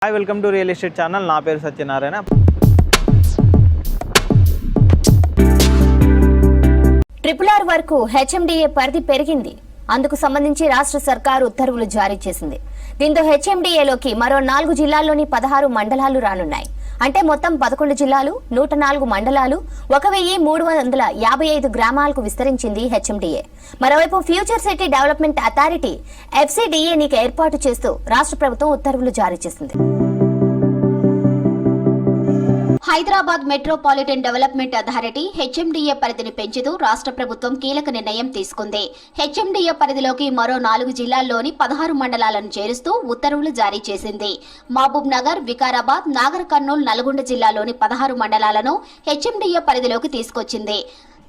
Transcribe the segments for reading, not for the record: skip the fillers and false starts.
Hi welcome to real estate channel. నా పేరు Satyanarayana. RRR వరకు హెచ్ఎండిఏ పరిధి పెరిగింది. అందుకు సంబంధించి రాష్ట్ర సర్కారు ఉత్తర్వులు జారీ చేసింది. దీంతో హెచ్ఎండిఏలోకి మరో 4 జిల్లాల్లోని 16 మండలాలు రానున్నాయి. అంటే మొత్తం 11 జిల్లాలు, 104 మండలాలు, 1355 గ్రామాలకు విస్తరించింది హెచ్ఎండిఏ. మరోవైపు ఫ్యూచర్ సిటీ డెవలప్మెంట్ అథారిటీ FCDAని ఏర్పాటు చేస్తూ రాష్ట్ర ప్రభుత్వం ఉత్తర్వులు జారీ చేసింది. Hyderabad metropolitan development authority HMDA పరిధిని పెంచుతూ రాష్ట్ర ప్రభుత్వం కీలక నిర్ణయం తీసుకుంది. హెచ్ఎండిఏ పరిధిలోకి మరో 4 జిల్లాల్లోని 16 మండలాలను చేరుస్తూ ఉత్తర్వులు జారీ చేసింది. మహబూబ్ నగర్, వికారాబాద్, నాగర్ కర్నూల్, నల్గొండ జిల్లాలోని 16 మండలాలను హెచ్ఎండిఏ పరిధిలోకి తీసుకొచ్చింది.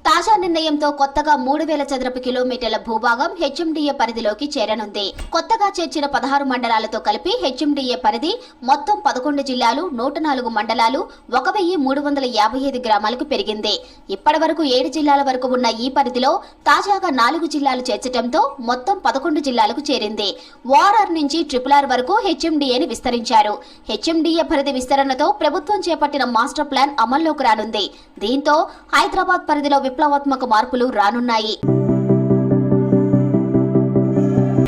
తాజా నిర్ణయంతో కొత్తగా 3000 చదరపు కిలోమీటర్ల భూభాగం హెచ్ఎండిఏ పరిధిలోకి చేరనుంది. కొత్తగా చేర్చిన 16 మండలాలతో కలిపి హెచ్ఎండిఏ పరిధి మొత్తం 11 జిల్లాలు, 104 మండలాలు, 1355 గ్రామాలకు పెరిగింది. ఇప్పటి వరకు 7 జిల్లాల వరకు ఉన్న ఈ పరిధిలో తాజాగా 4 జిల్లాలు చేర్చడంతో మొత్తం 11 జిల్లాలకు చేరింది. ORR నుంచి RRR వరకు హెచ్ఎండిఏని విస్తరించారు. హెచ్ఎండిఏ పరిధి విస్తరణతో ప్రభుత్వం చేపట్టిన మాస్టర్ ప్లాన్ అమల్లోకి రానుంది. దీంతో హైదరాబాద్ పరిధిలో విప్లవాత్మక మార్పులు రానున్నాయి.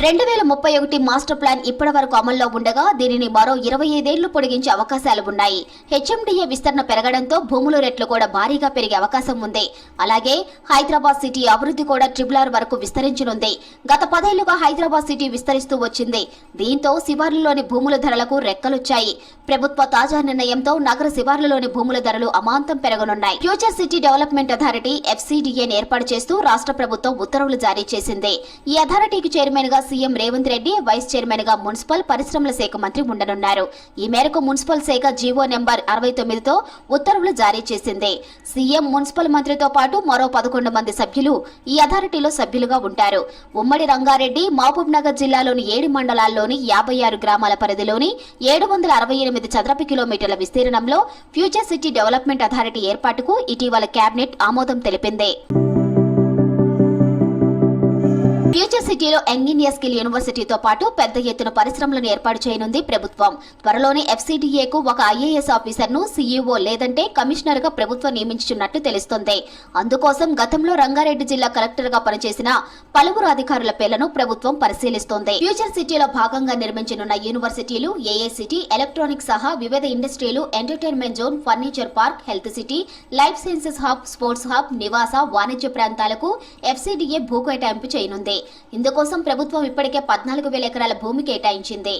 2031 మాస్టర్ ప్లాన్ ఇప్పటి వరకు అమల్లో ఉండగా దీనిని మరో 25 ఏళ్లు పొడిగించే అవకాశాలు ఉన్నాయి. హెచ్ఎండిఏ విస్తరణ పెరగడంతో భూముల రేట్లు కూడా భారీగా పెరిగే అవకాశం ఉంది. అలాగే హైదరాబాద్ సిటీ అభివృద్ధి కూడా RRR వరకు విస్తరించనుంది. గత 10 ఏళ్లుగా హైదరాబాద్ సిటీ విస్తరిస్తూ వచ్చింది. దీంతో శివార్లలోని భూముల ధరలకు రెక్కలొచ్చాయి. ప్రభుత్వ తాజా నిర్ణయంతో నగర శివార్లలోని భూముల ధరలు అమాంతం పెరగనున్నాయి. ఫ్యూచర్ సిటీ డెవలప్మెంట్ అథారిటీ FCDAని ఏర్పాటు చేస్తూ రాష్ట్ర ప్రభుత్వం ఉత్తర్వులు జారీ చేసింది. ఈ అథారిటీకి చైర్మన్ గా CM Revanth Reddy, vice chairman గా మున్సిపల్ పరిశ్రమల శాఖ మంత్రి ఉండనున్నారు. ఈ మేరకు మున్సిపల్ శాఖ జీవో నెంబర్ 69తో ఉత్తర్వులు జారీ చేసింది. సీఎం, మున్సిపల్ మంత్రితో పాటు మరో 11 మంది సభ్యులు ఈ అథారిటీలో సభ్యులుగా ఉంటారు. ఉమ్మడి రంగారెడ్డి, మహబూబ్ నగర్ జిల్లాలోని 7 మండలాల్లోని 56 గ్రామాల పరిధిలోని 768 చదరపు కిలోమీటర్ల విస్తీర్ణంలో ఫ్యూచర్ సిటీ డెవలప్మెంట్ అథారిటీ ఏర్పాటుకు ఇటీవల కేబినెట్ ఆమోదం తెలిపింది. ఫ్యూచర్ సిటీలో యంగ్ ఇండియా స్కిల్ యూనివర్సిటీతో పాటు పెద్ద ఎత్తున పరిశ్రమలను ఏర్పాటు చేయనుంది ప్రభుత్వం. త్వరలోనే FCDAకు ఒక IAS ఆఫీసర్ను CEO లేదంటే కమిషనర్ గా ప్రభుత్వం నియమించున్నట్టు తెలుస్తోంది. అందుకోసం గతంలో రంగారెడ్డి జిల్లా కలెక్టర్ గా పనిచేసిన పలువురు అధికారుల పేర్లను ప్రభుత్వం పరిశీలిస్తోంది. ఫ్యూచర్ సిటీలో భాగంగా నిర్మించనున్న యూనివర్సిటీలు AICT, ఎలక్ట్రానిక్స్ సహా వివిధ ఇండస్ట్రీలు, entertainment zone, furniture park, health city, life sciences hub, sports hub, నివాస, వాణిజ్య ప్రాంతాలకు FCDA భూ కేటాయింపు చేయనుంది. ఇందుకోసం ప్రభుత్వం ఇప్పటికే 14,000 ఎకరాల భూమి కేటాయించింది.